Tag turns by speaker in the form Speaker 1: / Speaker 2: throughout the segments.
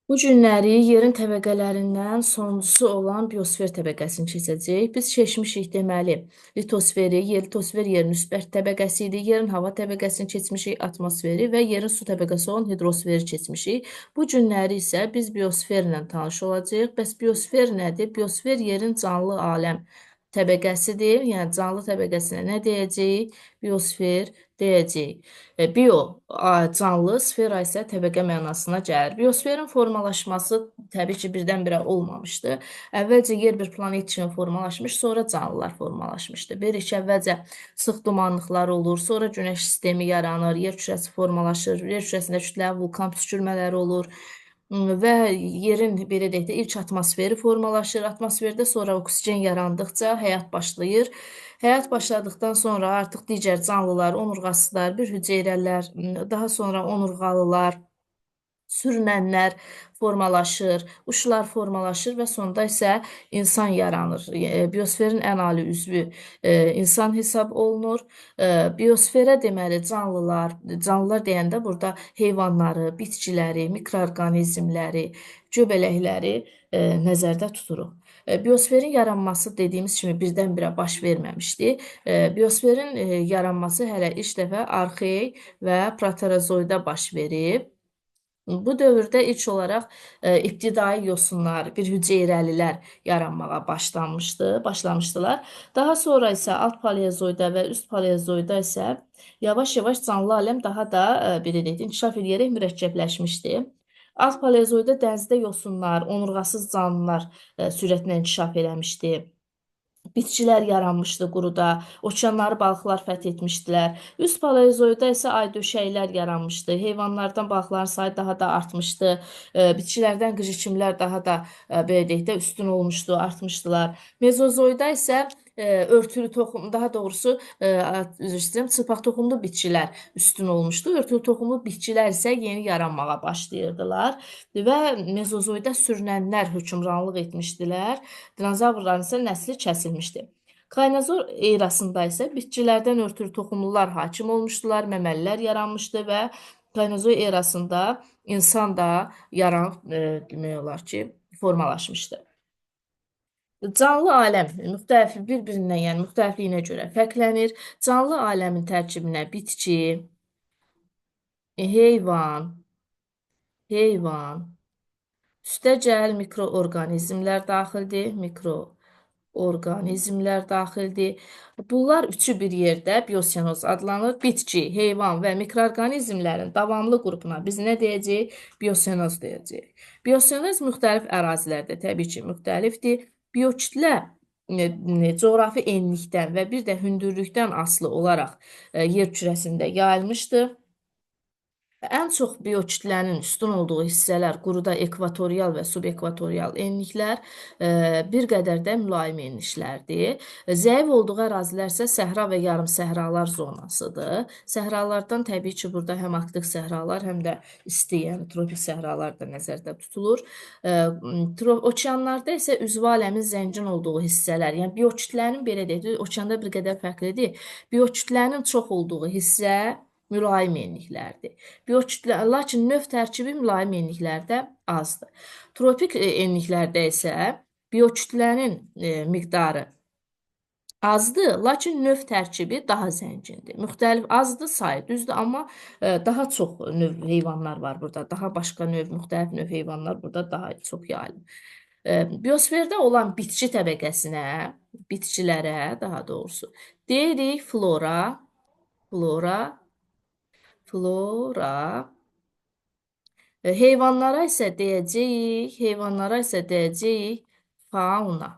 Speaker 1: Bu günləri yerin təbəqələrindən sonuncusu olan biosfer təbəqəsini keçəcəyik. Biz keçmişik deməli litosferi, litosfer yerin müsbət təbəqəsi idi. Yerin hava təbəqəsini keçmişik, atmosferi və yerin su təbəqəsi olan hidrosferi keçmişik. Bu günləri isə biz biosferlə tanış olacağıq. Bəs biosfer nədir? Biosfer yerin canlı aləm təbəqəsidir. Yəni canlı təbəqəsinə nə deyəcəyik? Biosfer deyəcəyik. Bio canlı, sfera isə təbəqə mənasına gəlir. Biosferin formalaşması təbii ki, birdən-birə olmamışdı. Əvvəlcə yer bir planet kimi formalaşmış, sonra canlılar formalaşmışdı. Bilirik ki, əvvəlcə sıx dumanlıqlar olur, sonra günəş sistemi yaranır, yer kürəsi formalaşır, yer kürəsində kütləvi vulkan püskürmələri olur. Və yerin belə deyək də ilk atmosferi formalaşır. Atmosferdə sonra oksigen yarandıqca həyat başlayır. Həyat başladıkdan sonra artıq digər canlılar, onurğasızlar, bir hüceyrələr, daha sonra onurğalılar, sürünənlər formalaşır, quşlar formalaşır və sonda isə insan yaranır. Biosferin ən ali üzvü insan hesab olunur. Biosferə deməli canlılar deyəndə burada heyvanları, bitkiləri, mikroorqanizmləri, göbələkləri nəzərdə tuturuq. Biosferin yaranması dediyimiz kimi birdən-birə baş verməmişdi. Biosferin yaranması hələ ilk dəfə arxeey və proterozoida baş verib. Bu dövrdə ilk olaraq ibtidai yosunlar, bir hüceyrəlilər yaranmağa başlamışdılar. Daha sonra isə alt paleozoyda və üst paleozoyda isə yavaş-yavaş canlı aləm daha da belə deyək, inkişaf edərək mürəkkəbləşmişdi. Alt paleozoyda dənizdə yosunlar, onurğasız canlılar sürətlə inkişaf eləmişdi. Bitkilər yaranmışdı quruda, okeanları balıqlar fəth etmişdilər. Üst paleozoyda isə aydöşəklər yaranmışdı. Heyvanlardan balıqların sayı daha da artmışdı. Bitkilərdən qıcıkimlər daha da belə deyək də üstün olmuşdu, artmışdılar. Mezozoyda isə örtülü toxum, daha doğrusu üzr istəyirəm, çılpaq toxumlu bitkilər üstün olmuşdu. Örtülü toxumlu bitkilər isə yeni yaranmağa başlayırdılar və mezozoyda sürünənlər hökmranlıq etmişdilər. Dinozavrların isə nəsli kəsilmişdi. Kaynozor erasında isə bitkilərdən örtülü toxumlular hakim olmuşdular, məməlilər yaranmışdı və Kaynozor erasında insan da demək olar ki, formalaşmışdı. Canlı aləm müxtəlif bir-birindən, yəni müxtəlifliyinə görə fərqlənir. Canlı aləmin tərkibinə bitki, heyvan, üstəgəl mikroorqanizmlər daxildir, mikroorqanizmlər daxildir. Bunlar üçü bir yerdə biosenoz adlanır. Bitki, heyvan və mikroorqanizmlərin davamlı qrupuna biz nə deyəcəyik? Biosenoz deyəcəyik. Biosenoz müxtəlif ərazilərdə təbii ki, müxtəlifdir. Biokütlə coğrafi enlikdən və bir də hündürlükdən asılı olaraq yer kürəsində yayılmışdır. Ən çox biokütlənin üstün olduğu hissələr quruda ekvatorial və subekvatorial enliklər, bir qədər də mülayim enliklərdir. Zəif olduğu ərazilər isə səhra və yarım səhralar zonasıdır. Səhralardan təbii ki, burada həm arktik səhralar, həm də isti, yəni tropik səhralar da nəzərdə tutulur. Okeanlarda isə üzvü aləmin zəngin olduğu hissələr, yəni biokütlənin belə deyək, okeanda bir qədər fərqlidir. Biokütlənin çox olduğu hissə mülayim enliklərdir. Lakin növ tərkibi mülayim enliklərdə azdır. Tropik enliklərdə isə biokütlənin miqdarı azdır, lakin növ tərkibi daha zəngindir. Müxtəlif azdır sayı, düzdür, amma daha çox növ heyvanlar var burada. Daha başqa növ, müxtəlif növ heyvanlar burada daha çox yayılır. Biosferdə olan bitki təbəqəsinə, bitkilərə daha doğrusu deyirik flora, heyvanlara isə deyəcəyik fauna.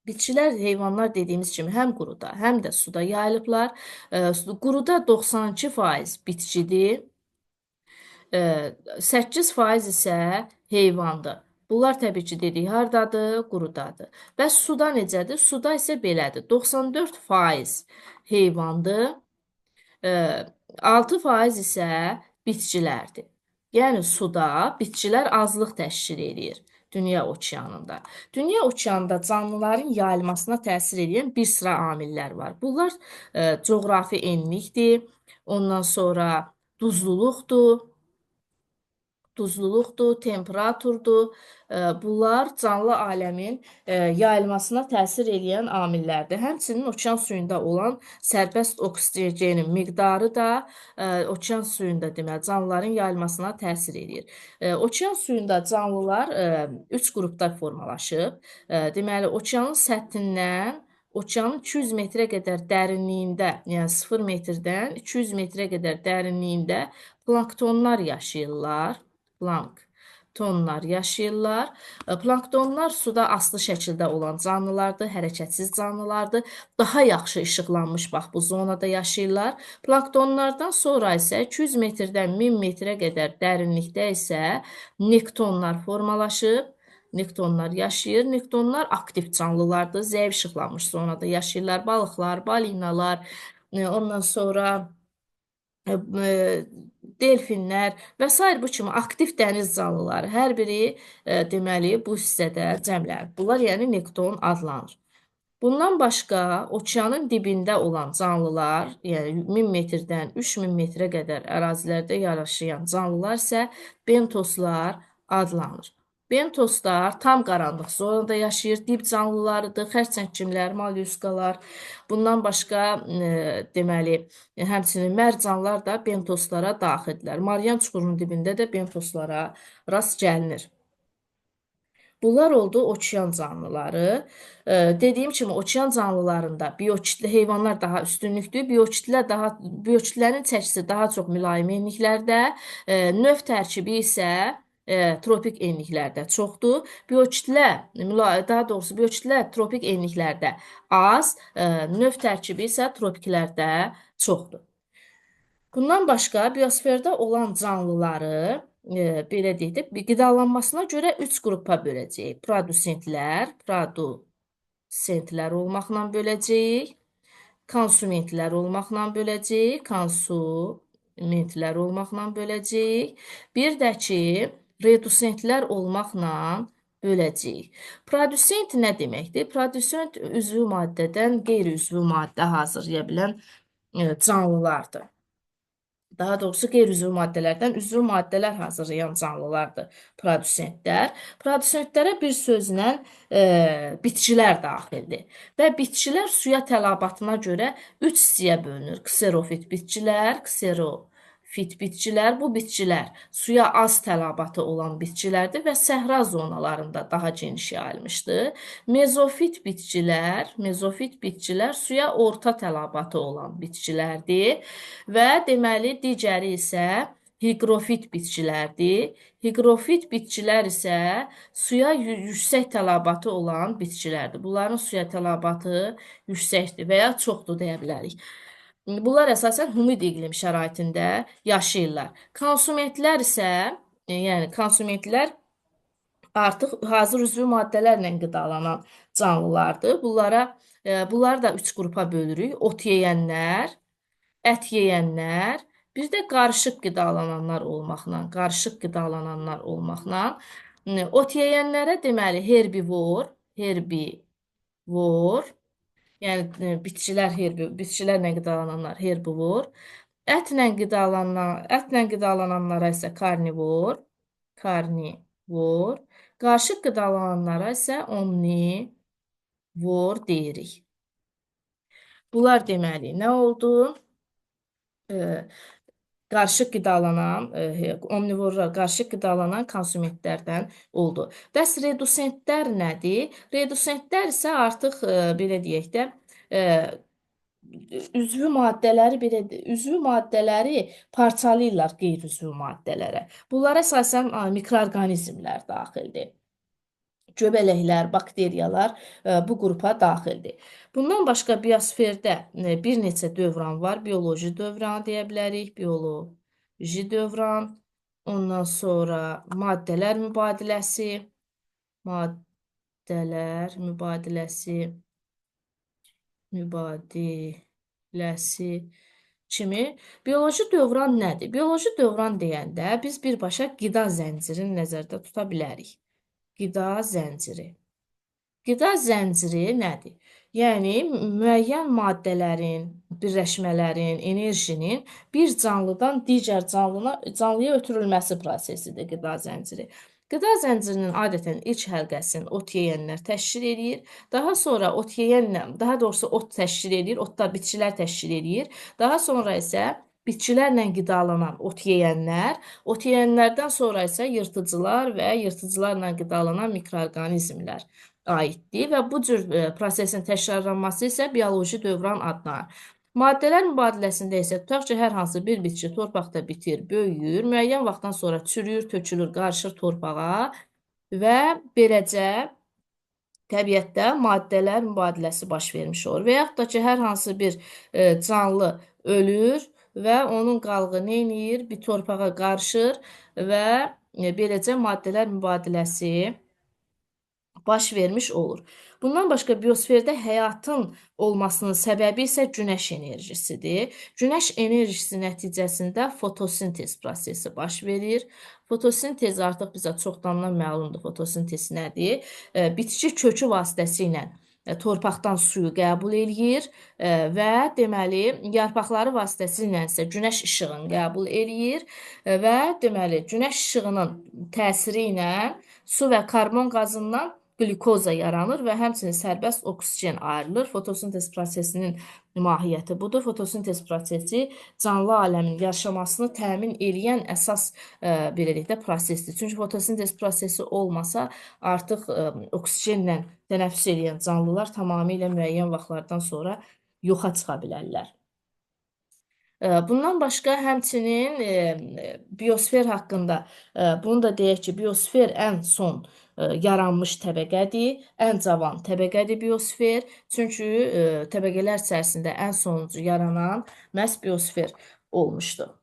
Speaker 1: Bitkilər, heyvanlar dediyimiz kimi həm quruda, həm də suda yayılıblar. Quruda 92% bitkidir, 8% isə heyvandır. Bunlar təbii ki, dedik, hardadır? Qurudadır. Bəs suda necədir? Suda isə belədir. 94% heyvandır, 6% isə bitkilərdir. Yəni suda bitkilər azlıq təşkil edir dünya okeanında. Dünya okeanında canlıların yayılmasına təsir edən bir sıra amillər var. Bunlar coğrafi enlikdir, ondan sonra duzluluqdur, duzluluqdur, temperaturdur. Bunlar canlı aləmin yayılmasına təsir edən amillərdir. Həmçinin okean suyunda olan sərbəst oksigenin miqdarı da okean suyunda deməli canlıların yayılmasına təsir edir. Okean suyunda canlılar üç qrupda formalaşıb. Deməli, okeanın səthindən okeanın 200 metrə qədər dərinliyində, yəni 0 metrdən 200 metrə qədər dərinliyində planktonlar yaşayırlar. Planktonlar yaşayırlar. Planktonlar suda asılı şəkildə olan canlılardır, hərəkətsiz canlılardır. Daha yaxşı işıqlanmış bax bu zonada yaşayırlar. Planktonlardan sonra isə 200 metrdən 1000 metrə qədər dərinlikdə isə nektonlar formalaşıb. Nektonlar yaşayır. Nektonlar aktiv canlılardır. Zəif işıqlanmış zonada yaşayırlar. Balıqlar, balinalar, ondan sonra delfinlər və s. bu kimi aktiv dəniz canlıları hər biri deməli bu hissədə cəmlənir. Bunlar yəni nekton adlanır. Bundan başqa okeanın dibində olan canlılar, yəni 1000 metrdən 3000 metrə qədər ərazilərdə yaşayan canlılar isə bentoslar adlanır. Bentoslar tam qaranlıq zonada yaşayır, dib canlılarıdır, xərçəngçimlər, mollyuskalar. Bundan başqa deməli, həmçinin mərcanlar da bentoslara daxildirlər. Marian çuxurunun dibində də bentoslara rast gəlinir. Bunlar oldu okean canlıları. Dediyim kimi okean canlılarında biokitli heyvanlar daha üstünlükdür. Biokitlərin çəkisi daha çox mülayim enliklərdə, növ tərkibi isə tropik enliklərdə çoxdur. Biokitlər tropik enliklərdə az, növ tərkibi isə tropiklərdə çoxdur. Bundan başqa biosferdə olan canlıları belə deyək də, qidalanmasına görə 3 qrupa böləcəyik. Produsentlər olmaqla böləcəyik, konsumentlər olmaqla böləcəyik, bir də ki, redusentlər olmaqla böləcəyik. Produsent nə deməkdir? Produsent üzvü maddədən qeyri-üzvü maddə hazırlaya bilən canlılardır. Daha doğrusu qeyri-üzvü maddələrdən üzvü maddələr hazırlayan canlılardır produsentlər. Produsentlərə bir sözlə bitkilər daxildir. Və bitkilər suya tələbatına görə 3 hissəyə bölünür. Kserofit bitkilər, bu bitkilər suya az tələbatı olan bitkilərdir və səhra zonalarında daha geniş yayılmışdır. Mezofit bitkilər suya orta tələbatı olan bitkilərdir və deməli digəri isə hiqrofit bitkilərdir. Hiqrofit bitkilər isə suya yüksək tələbatı olan bitkilərdir. Bunların suya tələbatı yüksəkdir və ya çoxdur deyə bilərik. Bunlar əsasən humid iqlim şəraitində yaşayırlar. Konsumentlər isə, yəni konsumentlər artıq hazır üzvü maddələrlə qidalanan canlılardır. Bunları da 3 qrupa bölürük. Ot yeyənlər, ət yeyənlər, bir də qarışıq qidalananlar olmaqla. Ot yeyənlərə deməli herbivor, yəni bitkilərlə qidalananlar herbivor, ətlə qidalananlara isə karnivor, qarışıq qidalananlara isə omnivor deyirik. Bunlar deməli nə oldu? Omnivorlar qarışıq qidalanan konsumentlərdən oldu. Bəs redusentlər nədir? Redusentlər isə artıq belə deyək də üzvü maddələri parçalayırlar qeyri-üzvü maddələrə. Bunlara əsasən mikroorqanizmlər daxildir. Göbələklər, bakteriyalar bu qrupa daxildir. Bundan başqa biosferdə bir neçə dövran var. Bioloji dövran deyə bilərik, ondan sonra maddələr mübadiləsi kimi. Bioloji dövran nədir? Bioloji dövran deyəndə biz birbaşa qida zəncirini nəzərdə tuta bilərik. Qida zənciri nədir? Yəni, müəyyən maddələrin birləşmələrin, enerjinin bir canlıdan digər canlıya ötürülməsi prosesidir qida zənciri. Qida zəncirinin adətən ilk həlqəsini ot yeyənlər təşkil edir. Daha sonra ot yeyənlə, daha doğrusu ot təşkil edir, otlar bitkilər təşkil edir. Daha sonra isə bitkilərlə qidalanan ot yeyənlərdən sonra isə yırtıcılar və yırtıcılarla qidalanan mikroorqanizmlər aiddir və bu cür prosesin təkrarlanması isə bioloji dövran adlanır. Maddələr mübadiləsində isə tutaq ki, hər hansı bir bitki torpaqda bitir, böyüyür, müəyyən vaxtdan sonra çürüyür, tökülür, qarışır torpağa və beləcə təbiətdə maddələr mübadiləsi baş vermiş olur. Və yaxud da ki, hər hansı bir canlı ölür və onun qalğı neyniyir? Bir torpağa qarışır və beləcə maddələr mübadiləsi baş vermiş olur. Bundan başqa biosferdə həyatın olmasının səbəbi isə günəş enerjisidir. Günəş enerjisi nəticəsində fotosintez prosesi baş verir. Fotosintez artıq bizə çoxdandan məlumdur, fotosintez nədir? Bitki kökü vasitəsilə torpaqdan suyu qəbul eləyir və deməli yarpaqları vasitəsilə isə günəş işığını qəbul eləyir və deməli günəş işığının təsiri ilə su və karbon qazından glükoza yaranır və həmçinin sərbəst oksigen ayrılır. Fotosintez prosesinin mahiyyəti budur. Fotosintez prosesi canlı aləmin yaşamasını təmin edən əsas beləliklə prosesdir. Çünki fotosintez prosesi olmasa artıq oksigenlə tənəffüs edən canlılar tamamilə müəyyən vaxtlardan sonra yoxa çıxa bilərlər. Bundan başqa həmçinin biosfer haqqında bunu da deyək ki, biosfer ən son yaranmış təbəqədir, ən cavan təbəqədir biosfer. Çünki təbəqələr içərisində ən sonuncu yaranan məhz biosfer olmuşdur.